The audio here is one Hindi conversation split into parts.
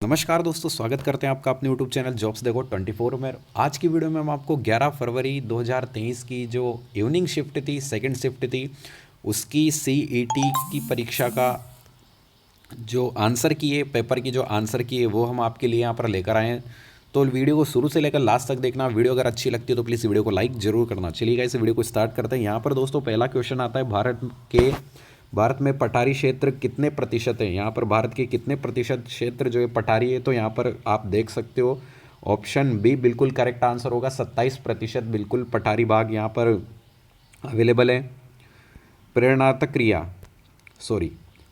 नमस्कार दोस्तों, स्वागत करते हैं आपका अपने यूट्यूब चैनल जॉब्स देखो 24 में। आज की वीडियो में हम आपको 11 फरवरी 2023 की जो इवनिंग शिफ्ट थी, सेकंड शिफ्ट थी, उसकी सीईटी की परीक्षा का जो आंसर की है, पेपर की जो आंसर की है, वो हम आपके लिए यहाँ पर लेकर आए हैं। तो वीडियो को शुरू से लेकर लास्ट तक देखना। वीडियो अगर अच्छी लगती है तो प्लीज़ वीडियो को लाइक जरूर करना। चलिएगा, इस वीडियो को स्टार्ट करते हैं। यहाँ पर दोस्तों पहला क्वेश्चन आता है, भारत में पठारी क्षेत्र कितने प्रतिशत है। यहाँ पर भारत के कितने प्रतिशत क्षेत्र जो है पठारी है, तो यहाँ पर आप देख सकते हो ऑप्शन बी बिल्कुल करेक्ट आंसर होगा। 27% बिल्कुल पठारी भाग यहाँ पर अवेलेबल है। प्रेरणात्मक क्रिया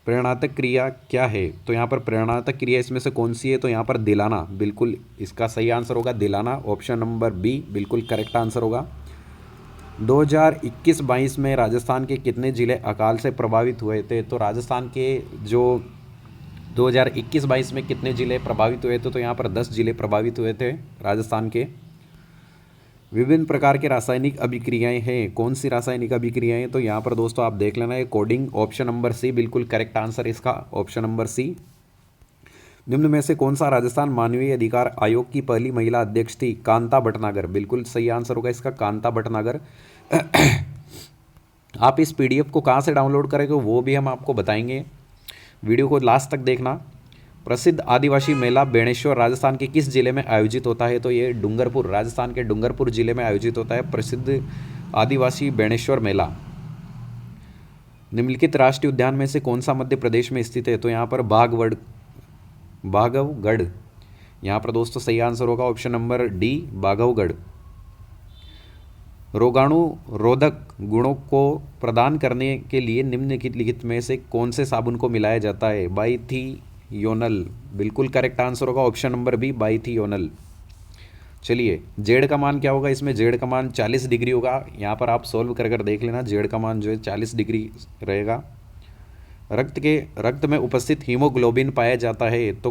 प्रेरणात्मक क्रिया क्या है, तो यहाँ पर प्रेरणात्मक क्रिया इसमें से कौन सी है, तो यहाँ पर दिलाना बिल्कुल इसका सही आंसर होगा। दिलाना ऑप्शन नंबर बी बिल्कुल करेक्ट आंसर होगा। 2021-22 में राजस्थान के कितने ज़िले अकाल से प्रभावित हुए थे, तो राजस्थान के जो 2021-22 में कितने ज़िले प्रभावित हुए थे, तो यहाँ पर 10 ज़िले प्रभावित हुए थे राजस्थान के। विभिन्न प्रकार के रासायनिक अभिक्रियाएं हैं, कौन सी रासायनिक अभिक्रियाएं, तो यहाँ पर दोस्तों आप देख लेना है कोडिंग, ऑप्शन नंबर सी बिल्कुल करेक्ट आंसर इसका, ऑप्शन नंबर सी। निम्न में से कौन सा राजस्थान मानवीय अधिकार आयोग की पहली महिला अध्यक्ष थी, कांता भटनागर, बिल्कुल सही आंसर होगा इसका, कांता भटनागर। आप इस पीडीएफ को कहाँ से डाउनलोड करेंगे वो भी हम आपको बताएंगे, वीडियो को लास्ट तक देखना। प्रसिद्ध आदिवासी मेला बेणेश्वर राजस्थान के किस जिले में आयोजित होता है, तो ये डूंगरपुर, राजस्थान के डूंगरपुर जिले में आयोजित होता है प्रसिद्ध आदिवासी बेणेश्वर मेला। निम्नलिखित राष्ट्रीय उद्यान में से कौन सा मध्य प्रदेश में स्थित है, तो यहाँ पर बाघवगढ़, यहाँ पर दोस्तों सही आंसर होगा ऑप्शन नंबर डी बाघवगढ़। रोगाणु रोधक गुणों को प्रदान करने के लिए निम्नलिखित में से कौन से साबुन को मिलाया जाता है, बाइथियोनल, बिल्कुल करेक्ट आंसर होगा ऑप्शन नंबर बी बाइथियोनल। चलिए, जेड का मान क्या होगा इसमें, जेड का मान 40 डिग्री होगा। यहाँ पर आप सॉल्व कर देख लेना, जेड का मान जो है 40 डिग्री रहेगा। रक्त में उपस्थित हीमोग्लोबिन पाया जाता है, तो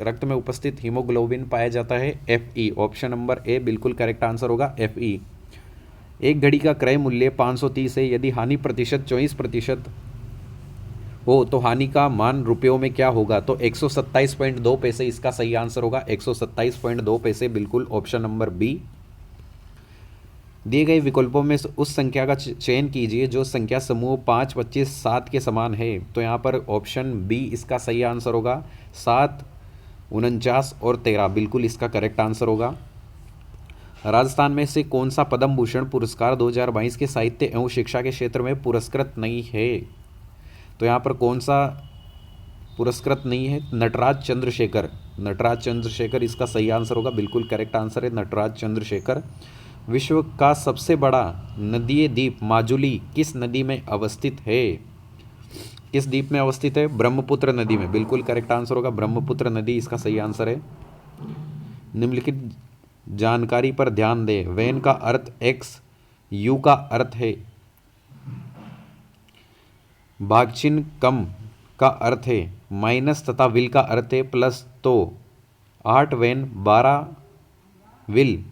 रक्त में उपस्थित हीमोग्लोबिन पाया जाता है, Fe, ऑप्शन नंबर ए बिल्कुल करेक्ट आंसर होगा Fe। एक घड़ी का क्रय मूल्य 530 है, यदि हानि प्रतिशत 24% हो तो हानि का मान रुपयों में क्या होगा, तो 127.2 पैसे इसका सही आंसर होगा, 127.2 पैसे बिल्कुल ऑप्शन नंबर बी। दिए गए विकल्पों में उस संख्या का चयन कीजिए जो संख्या समूह 5, 25, 7 के समान है, तो यहाँ पर ऑप्शन बी इसका सही आंसर होगा। 7, 49 और 13 बिल्कुल इसका करेक्ट आंसर होगा। राजस्थान में से कौन सा पद्म भूषण पुरस्कार 2022 के साहित्य एवं शिक्षा के क्षेत्र में पुरस्कृत नहीं है, तो यहाँ पर कौन सा पुरस्कृत नहीं है, नटराज चंद्रशेखर इसका सही आंसर होगा, बिल्कुल करेक्ट आंसर है नटराज चंद्रशेखर। विश्व का सबसे बड़ा नदीय द्वीप माजुली किस नदी में अवस्थित है, किस द्वीप में अवस्थित है, ब्रह्मपुत्र नदी में, बिल्कुल करेक्ट आंसर होगा ब्रह्मपुत्र नदी इसका सही आंसर है। निम्नलिखित जानकारी पर ध्यान दें, वेन का अर्थ एक्स, यू का अर्थ है भागचिन्ह कम का अर्थ है माइनस तथा विल का अर्थ है प्लस, तो 8 वेन 12 विल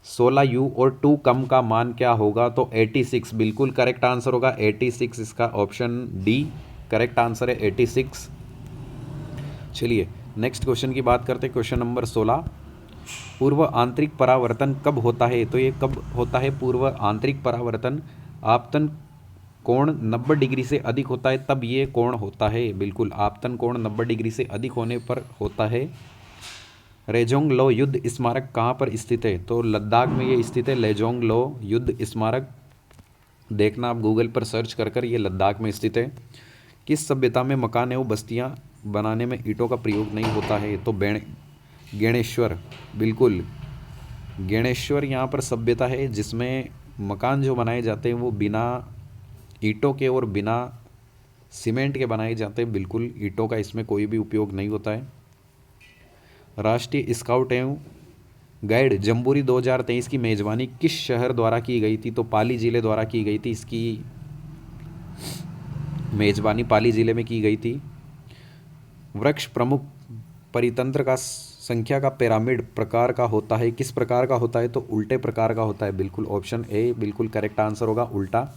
16 यू और 2 कम का मान क्या होगा, तो 86 बिल्कुल करेक्ट आंसर होगा 86 इसका, ऑप्शन डी करेक्ट आंसर है 86। चलिए नेक्स्ट क्वेश्चन की बात करते हैं, क्वेश्चन नंबर 16। पूर्व आंतरिक परावर्तन कब होता है, तो ये कब होता है पूर्व आंतरिक परावर्तन, आपतन कोण 90 डिग्री से अधिक होता है तब ये कोण होता है, बिल्कुल आपतन कोण 90 डिग्री से अधिक होने पर होता है। लेजोंग लो युद्ध स्मारक कहाँ पर स्थित है, तो लद्दाख में ये स्थित है, लेजोंग लो युद्ध स्मारक, देखना आप गूगल पर सर्च कर ये लद्दाख में स्थित है। किस सभ्यता में मकान एवं बस्तियाँ बनाने में ईंटों का प्रयोग नहीं होता है, तो गेणेश्वर, बिल्कुल गेणेश्वर यहाँ पर सभ्यता है जिसमें मकान जो बनाए जाते हैं वो बिना ईंटों के और बिना सीमेंट के बनाए जाते हैं, बिल्कुल ईंटों का इसमें कोई भी उपयोग नहीं होता है। राष्ट्रीय स्काउट एवं गाइड जम्बूरी 2023 की मेजबानी किस शहर द्वारा की गई थी, तो पाली जिले द्वारा की गई थी, इसकी मेजबानी पाली जिले में की गई थी। वृक्ष प्रमुख परितंत्र का संख्या का पिरामिड प्रकार का होता है, किस प्रकार का होता है, तो उल्टे प्रकार का होता है, बिल्कुल ऑप्शन ए बिल्कुल करेक्ट आंसर होगा उल्टा।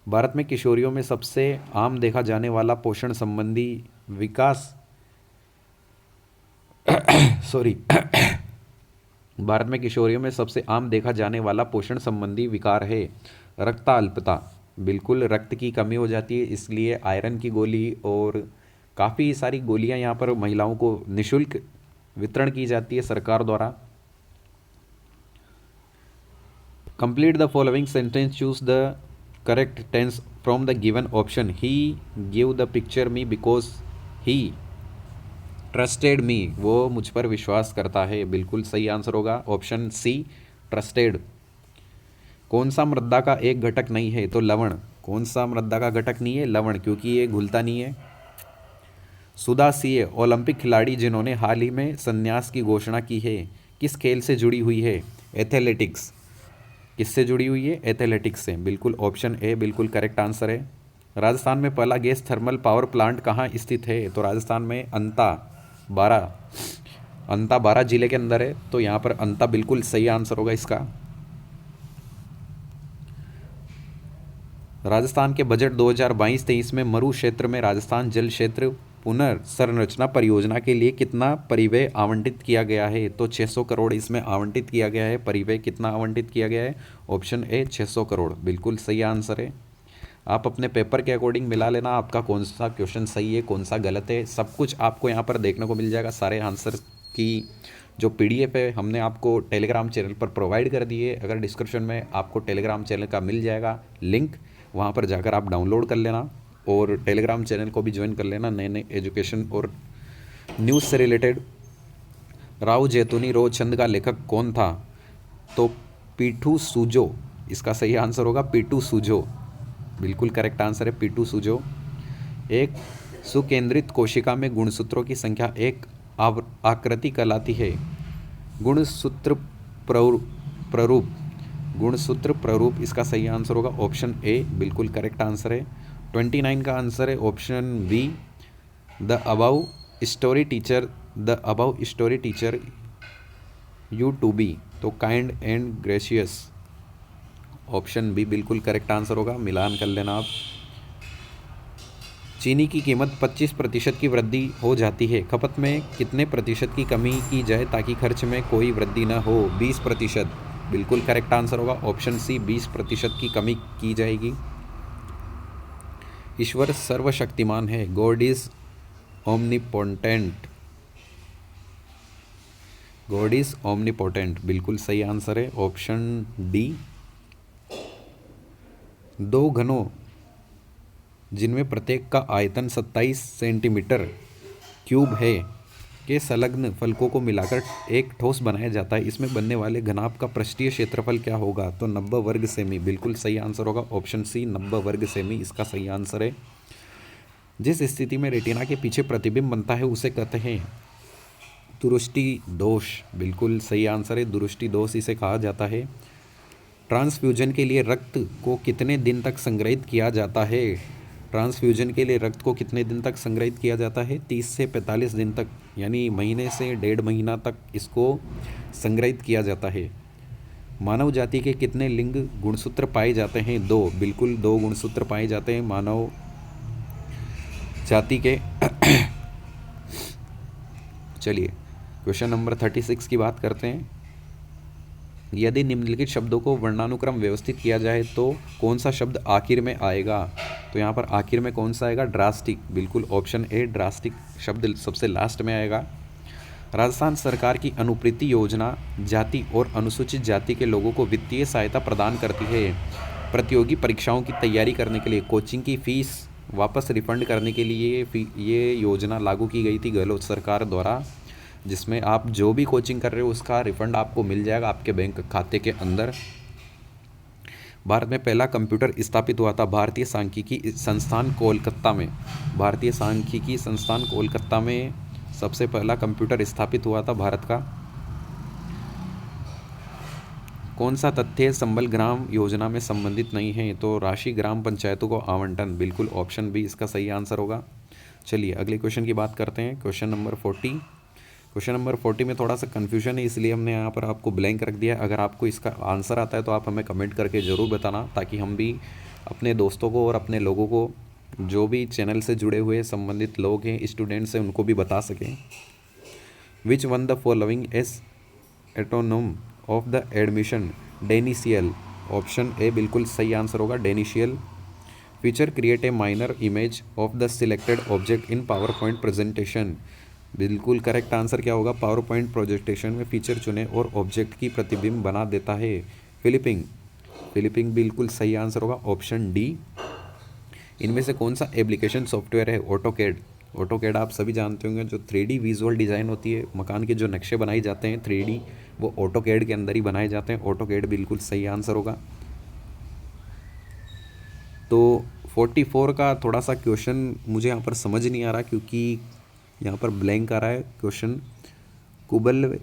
भारत में किशोरियों में सबसे आम देखा जाने वाला पोषण संबंधी विकास सॉरी भारत में किशोरियों में सबसे आम देखा जाने वाला पोषण संबंधी विकार है रक्ताल्पता। बिल्कुल, रक्त की कमी हो जाती है, इसलिए आयरन की गोली और काफ़ी सारी गोलियां यहाँ पर महिलाओं को निःशुल्क वितरण की जाती है सरकार द्वारा। Complete the following sentence, choose the correct tense from the given option. He give the picture me because he trusted me, वो मुझ पर विश्वास करता है। बिल्कुल सही आंसर होगा ऑप्शन सी, ट्रस्टेड। कौन सा मृदा का एक घटक नहीं है? तो लवण। कौन सा मृदा का घटक नहीं है? लवण, क्योंकि ये घुलता नहीं है। सुधा सीए ओलंपिक खिलाड़ी जिन्होंने हाल ही में संन्यास की घोषणा की है, किस खेल से जुड़ी हुई है? एथलेटिक्स। किससे जुड़ी हुई है? एथलेटिक्स से। बिल्कुल ऑप्शन ए बिल्कुल करेक्ट आंसर है। राजस्थान में पहला गैस थर्मल पावर प्लांट कहाँ स्थित है? तो राजस्थान में अंता 12 जिले के अंदर है, तो यहाँ पर अंता बिल्कुल सही आंसर होगा इसका। राजस्थान के बजट 2022-23 में मरु क्षेत्र में राजस्थान जल क्षेत्र पुनर्संरचना परियोजना के लिए कितना परिव्यय आवंटित किया गया है? तो 600 करोड़ इसमें आवंटित किया गया है। परिव्यय कितना आवंटित किया गया है? ऑप्शन ए 600 करोड़ बिल्कुल सही आंसर है। आप अपने पेपर के अकॉर्डिंग मिला लेना, आपका कौन सा क्वेश्चन सही है, कौन सा गलत है, सब कुछ आपको यहाँ पर देखने को मिल जाएगा। सारे आंसर की जो PDF है हमने आपको टेलीग्राम चैनल पर प्रोवाइड कर दी है। अगर डिस्क्रिप्शन में आपको टेलीग्राम चैनल का मिल जाएगा लिंक, वहाँ पर जाकर आप डाउनलोड कर लेना और टेलीग्राम चैनल को भी ज्वाइन कर लेना नए नए एजुकेशन और न्यूज़ से रिलेटेड। राव जैतूनी रोज छंद का लेखक कौन था? तो पीटू सूजो इसका सही आंसर होगा। पीटू सूजो बिल्कुल करेक्ट आंसर है, पीटू सूजो। एक सुकेंद्रित कोशिका में गुणसूत्रों की संख्या एक आकृति कहलाती है। गुणसूत्र प्ररूप। गुणसूत्र प्ररूप इसका सही आंसर होगा ऑप्शन ए बिल्कुल करेक्ट आंसर है। 29 का आंसर है option B, the above story teacher you to be, so kind and gracious. Option B बिल्कुल करेक्ट आंसर होगा, मिलान कर लेना आप। चीनी की कीमत 25% की वृद्धि हो जाती है, खपत में कितने प्रतिशत की कमी की जाए ताकि खर्च में कोई वृद्धि न हो? 20%। बिल्कुल करेक्ट आंसर होगा ऑप्शन सी, 20% की कमी की जाएगी। ईश्वर सर्वशक्तिमान है, God is omnipotent. God is omnipotent बिल्कुल सही आंसर है ऑप्शन डी। दो घनों जिनमें प्रत्येक का आयतन 27 सेंटीमीटर क्यूब है के संलग्न फलकों को मिलाकर एक ठोस बनाया जाता है, इसमें बनने वाले घनाभ का पृष्ठीय क्षेत्रफल क्या होगा? तो 90 वर्ग सेमी बिल्कुल सही आंसर होगा ऑप्शन सी, 90 वर्ग सेमी इसका सही आंसर है। जिस स्थिति में रेटिना के पीछे प्रतिबिंब बनता है उसे कहते हैं दुरुष्टि दोष। बिल्कुल सही आंसर है, दुरुष्टि दोष इसे कहा जाता है। ट्रांसफ्यूजन के लिए रक्त को कितने दिन तक संग्रहित किया जाता है? ट्रांसफ्यूजन के लिए रक्त को कितने दिन तक संग्रहित किया जाता है? 30 से 45 दिन तक, यानी महीने से 1.5 महीना तक इसको संग्रहित किया जाता है। मानव जाति के कितने लिंग गुणसूत्र पाए जाते हैं? 2 बिल्कुल 2 गुणसूत्र पाए जाते हैं मानव जाति के। चलिए क्वेश्चन नंबर 36 की बात करते हैं। यदि निम्नलिखित शब्दों को वर्णानुक्रम व्यवस्थित किया जाए तो कौन सा शब्द आखिर में आएगा? तो यहाँ पर आखिर में कौन सा आएगा? ड्रास्टिक। बिल्कुल ऑप्शन ए, ड्रास्टिक शब्द सबसे लास्ट में आएगा। राजस्थान सरकार की अनुप्रीति योजना जाति और अनुसूचित जाति के लोगों को वित्तीय सहायता प्रदान करती है। प्रतियोगी परीक्षाओं की तैयारी करने के लिए कोचिंग की फीस वापस रिफंड करने के लिए ये योजना लागू की गई थी गहलोत सरकार द्वारा, जिसमें आप जो भी कोचिंग कर रहे हो उसका रिफंड आपको मिल जाएगा आपके बैंक खाते के अंदर। भारत में पहला कंप्यूटर स्थापित हुआ था भारतीय सांख्यिकी संस्थान कोलकाता में। भारतीय सांख्यिकी संस्थान कोलकाता में सबसे पहला कंप्यूटर स्थापित हुआ था भारत का। कौन सा तथ्य संबल ग्राम योजना में संबंधित नहीं है? तो राशि ग्राम पंचायतों को आवंटन। बिल्कुल ऑप्शन बी इसका सही आंसर होगा। चलिए अगले क्वेश्चन की बात करते हैं, क्वेश्चन नंबर 40। क्वेश्चन नंबर 40 में थोड़ा सा कन्फ्यूजन है, इसलिए हमने यहाँ पर आपको ब्लैंक रख दिया। अगर आपको इसका आंसर आता है तो आप हमें कमेंट करके ज़रूर बताना, ताकि हम भी अपने दोस्तों को और अपने लोगों को, जो भी चैनल से जुड़े हुए संबंधित लोग हैं, स्टूडेंट्स हैं, उनको भी बता सकें। Which one the following as antonym of the admission डेनिशियल। ऑप्शन ए बिल्कुल सही आंसर होगा, डेनिशियल। Feature create a minor image of the selected object in PowerPoint presentation. बिल्कुल करेक्ट आंसर क्या होगा, पावर पॉइंट प्रोजेक्टेशन में फीचर चुने और ऑब्जेक्ट की प्रतिबिंब बना देता है। फिलिपिंग, फिलिपिंग बिल्कुल सही आंसर होगा, ऑप्शन डी। इनमें से कौन सा एप्लीकेशन सॉफ्टवेयर है, ऑटोकैड। ऑटोकैड आप सभी जानते होंगे, जो 3D विजुअल डिज़ाइन होती है, मकान के जो नक्शे बनाए जाते हैं 3D, वो ऑटोकैड के अंदर ही बनाए जाते हैं। ऑटोकैड बिल्कुल सही आंसर होगा। तो 44 का थोड़ा सा क्वेश्चन मुझे यहाँ पर समझ नहीं आ रहा, क्योंकि यहाँ पर ब्लैंक आ रहा है क्वेश्चन। कुबल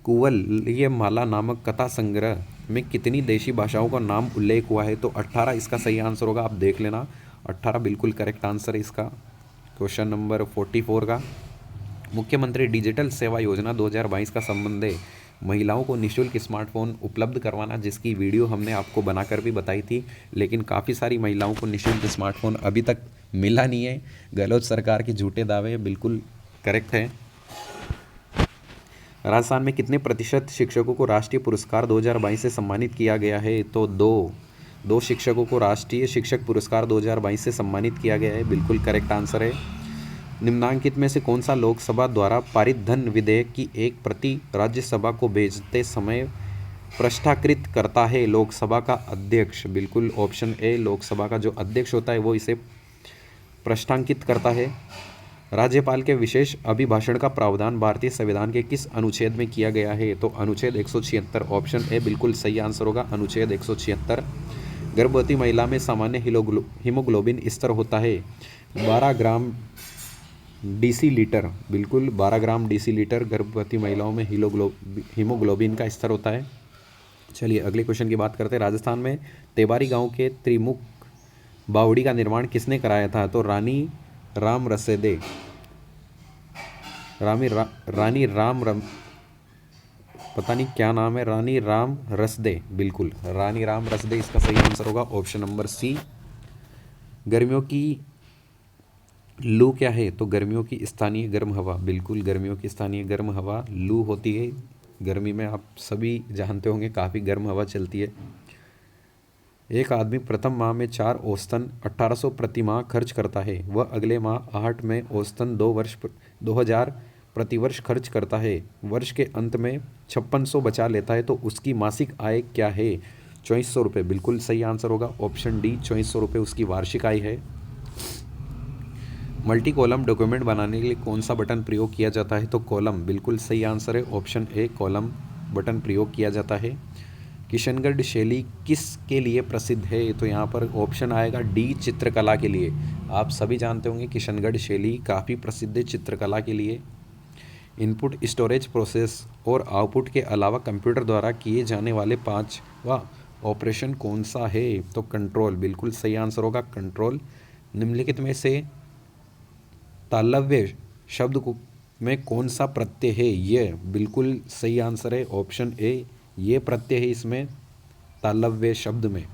कुवल ये माला नामक कथा संग्रह में कितनी देशी भाषाओं का नाम उल्लेख हुआ है, तो 18 इसका सही आंसर होगा, आप देख लेना। 18 बिल्कुल करेक्ट आंसर है इसका, क्वेश्चन नंबर 44 का। मुख्यमंत्री डिजिटल सेवा योजना 2022 का संबंध है महिलाओं को निःशुल्क स्मार्टफोन उपलब्ध करवाना, जिसकी वीडियो हमने आपको बनाकर भी बताई थी, लेकिन काफ़ी सारी महिलाओं को निःशुल्क स्मार्टफोन अभी तक मिला नहीं है। गहलोत सरकार के झूठे दावे बिल्कुल करेक्ट है। राजस्थान में कितने प्रतिशत शिक्षकों को राष्ट्रीय पुरस्कार 2022 से सम्मानित किया गया है, तो दो शिक्षकों को राष्ट्रीय शिक्षक पुरस्कार 2022 से सम्मानित किया गया है, बिल्कुल करेक्ट आंसर है। निम्नांकित में से कौन सा लोकसभा द्वारा पारित धन विधेयक की एक प्रति राज्यसभा को भेजते समय पृष्ठाकृत करता है, लोकसभा का अध्यक्ष। बिल्कुल ऑप्शन ए, लोकसभा का जो अध्यक्ष होता है वो इसे पृष्ठांकित करता है। राज्यपाल के विशेष अभिभाषण का प्रावधान भारतीय संविधान के किस अनुच्छेद में किया गया है, तो अनुच्छेद 176। ऑप्शन ए बिल्कुल सही आंसर होगा, अनुच्छेद 176। गर्भवती महिला में सामान्य हीमोग्लोबिन स्तर होता है 12 ग्राम डीसी लीटर। बिल्कुल 12 ग्राम डीसी लीटर गर्भवती महिलाओं में हीमोग्लोबिन का स्तर होता है। चलिए अगले क्वेश्चन की बात करते हैं। राजस्थान में तेबारी गांव के त्रिमुख बावड़ी का निर्माण किसने कराया था, तो रानी राम रसेदे। रानी राम पता नहीं क्या नाम है, रानी राम रसदे। बिल्कुल रानी राम रसदे इसका सही आंसर होगा, ऑप्शन नंबर सी। गर्मियों की लू क्या है, तो गर्मियों की स्थानीय गर्म हवा। बिल्कुल गर्मियों की स्थानीय गर्म हवा लू होती है। गर्मी में आप सभी जानते होंगे काफ़ी गर्म हवा चलती है। एक आदमी प्रथम माह में 4 औसतन 1800 प्रति माह खर्च करता है, वह अगले माह 8 में औसतन 2000 प्रतिवर्ष खर्च करता है, वर्ष के अंत में 5600 बचा लेता है, तो उसकी मासिक आय क्या है, 2400 रुपये। बिल्कुल सही आंसर होगा, ऑप्शन डी, 2400 रुपये उसकी वार्षिक आय है। मल्टी कॉलम डॉक्यूमेंट बनाने के लिए कौन सा बटन प्रयोग किया जाता है, तो कॉलम। बिल्कुल सही आंसर है, ऑप्शन ए, कॉलम बटन प्रयोग किया जाता है। किशनगढ़ शैली किस के लिए प्रसिद्ध है, तो यहाँ पर ऑप्शन आएगा डी, चित्रकला के लिए। आप सभी जानते होंगे किशनगढ़ शैली काफ़ी प्रसिद्ध है चित्रकला के लिए। इनपुट स्टोरेज प्रोसेस और आउटपुट के अलावा कंप्यूटर द्वारा किए जाने वाले 5वां ऑपरेशन कौन सा है, तो कंट्रोल। बिल्कुल सही आंसर होगा, कंट्रोल। निम्नलिखित में से तालव्य शब्द में कौन सा प्रत्यय है, ये बिल्कुल सही आंसर है, ऑप्शन ए, ये प्रत्यय है इसमें तालव्य शब्द में।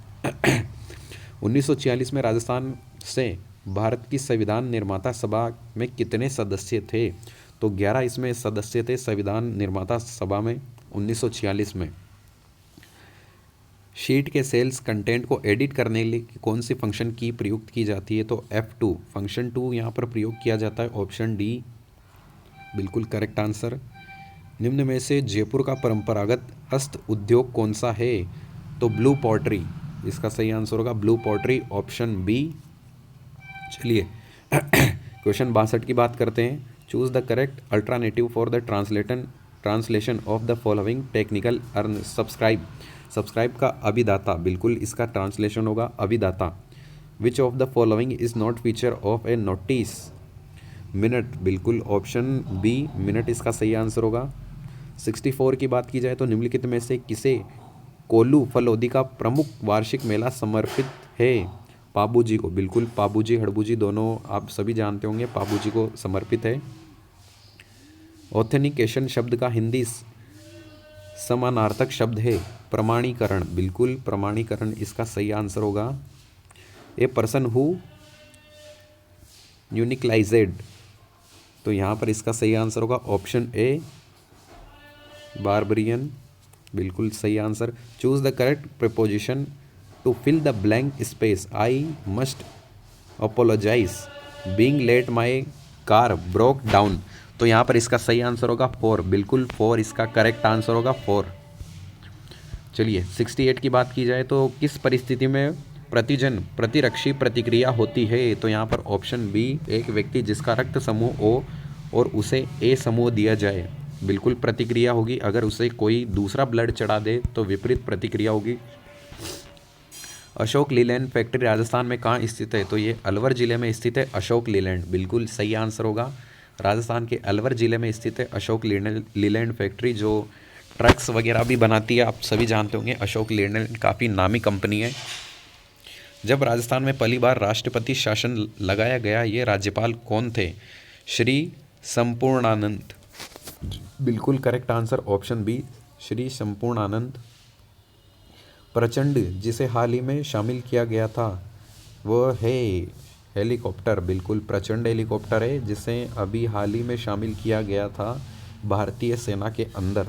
1946 में राजस्थान से भारत की संविधान निर्माता सभा में कितने सदस्य थे, तो 11 इसमें सदस्य थे संविधान निर्माता सभा में 1946 में। शीट के सेल्स कंटेंट को एडिट करने के लिए कौन सी फंक्शन की प्रयुक्त की जाती है, तो F2 फंक्शन 2 यहाँ पर प्रयोग किया जाता है, ऑप्शन डी बिल्कुल करेक्ट आंसर। निम्न में से जयपुर का परंपरागत हस्त उद्योग कौन सा है, तो ब्लू पॉटरी इसका सही आंसर होगा, ब्लू पॉटरी, ऑप्शन बी। चलिए क्वेश्चन 62 की बात करते हैं। Choose the correct alternative for the translation of the following technical term subscribe. Subscribe का अभिदाता, बिल्कुल इसका ट्रांसलेशन होगा अभिदाता। Which of the following is not feature of a notice, minute. बिल्कुल ऑप्शन बी, मिनट इसका सही आंसर होगा। 64 की बात की जाए तो निम्नलिखित में से किसे कोल्लू फलोदी का प्रमुख वार्षिक मेला समर्पित है, पाबूजी को। बिल्कुल पाबूजी हड़बूजी दोनों आप सभी जानते होंगे, पाबूजी को समर्पित है। ऑथेनिकेशन शब्द का हिंदी समानार्थक शब्द है प्रमाणीकरण। बिल्कुल प्रमाणीकरण इसका सही आंसर होगा। ए पर्सन हु यूनिकलाइजेड तो यहाँ पर इसका सही आंसर होगा ऑप्शन ए बार्बरियन, बिल्कुल सही answer. Choose the correct preposition to fill the blank space. I must apologise being late my car broke down. तो यहाँ पर इसका सही आंसर होगा 4, बिल्कुल 4 इसका करेक्ट आंसर होगा 4। चलिए 68 की बात की जाए तो किस परिस्थिति में प्रतिजन प्रतिरक्षी प्रतिक्रिया होती है? तो यहाँ पर ऑप्शन बी, एक व्यक्ति जिसका रक्त समूह ओ और उसे ए समूह दिया जाए, बिल्कुल प्रतिक्रिया होगी। अगर उसे कोई दूसरा ब्लड चढ़ा दे तो विपरीत प्रतिक्रिया होगी। अशोक लीलैंड फैक्ट्री राजस्थान में कहाँ स्थित है? तो ये अलवर ज़िले में स्थित है अशोक लीलैंड, बिल्कुल सही आंसर होगा। राजस्थान के अलवर ज़िले में स्थित है अशोक लीलैंड फैक्ट्री, जो ट्रक्स वगैरह भी बनाती है। आप सभी जानते होंगे अशोक लीलैंड काफ़ी नामी कंपनी है। जब राजस्थान में पहली बार राष्ट्रपति शासन लगाया गया, ये राज्यपाल कौन थे? श्री संपूर्णानंद, बिल्कुल correct answer option B, Shri Sampurnanand. Prachanda जिसे हाल ही में शामिल किया गया था वह है हेलीकॉप्टर, बिल्कुल प्रचंड हेलीकॉप्टर है जिसे अभी हाल ही में शामिल किया गया था भारतीय सेना के अंदर।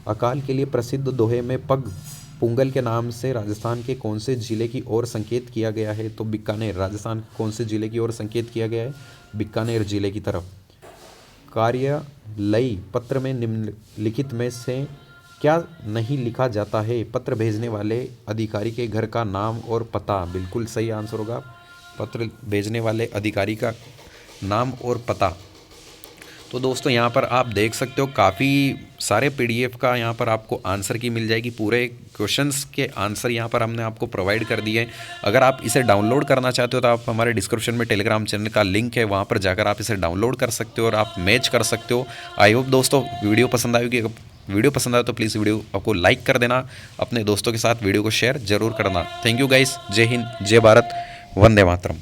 अकाल के लिए प्रसिद्ध दोहे में पग पुंगल के नाम से राजस्थान के कौन से जिले की ओर संकेत किया गया है? तो बीकानेर, राजस्थान कौन से जिले की ओर संकेत किया गया है? बीकानेर जिले की तरफ। कार्यालयी पत्र में निम्नलिखित में से क्या नहीं लिखा जाता है? पत्र भेजने वाले अधिकारी के घर का नाम और पता, बिल्कुल सही आंसर होगा पत्र भेजने वाले अधिकारी का नाम और पता। तो दोस्तों यहाँ पर आप देख सकते हो काफ़ी सारे पीडीएफ का यहाँ पर आपको आंसर की मिल जाएगी। पूरे क्वेश्चंस के आंसर यहाँ पर हमने आपको प्रोवाइड कर दिए हैं। अगर आप इसे डाउनलोड करना चाहते हो तो आप हमारे डिस्क्रिप्शन में टेलीग्राम चैनल का लिंक है, वहाँ पर जाकर आप इसे डाउनलोड कर सकते हो और आप मैच कर सकते हो। आई होप दोस्तों वीडियो पसंद आएगी। वीडियो पसंद आए तो प्लीज़ वीडियो आपको लाइक कर देना, अपने दोस्तों के साथ वीडियो को शेयर जरूर करना। थैंक यू गाइस, जय हिंद, जय भारत, वंदे मातरम।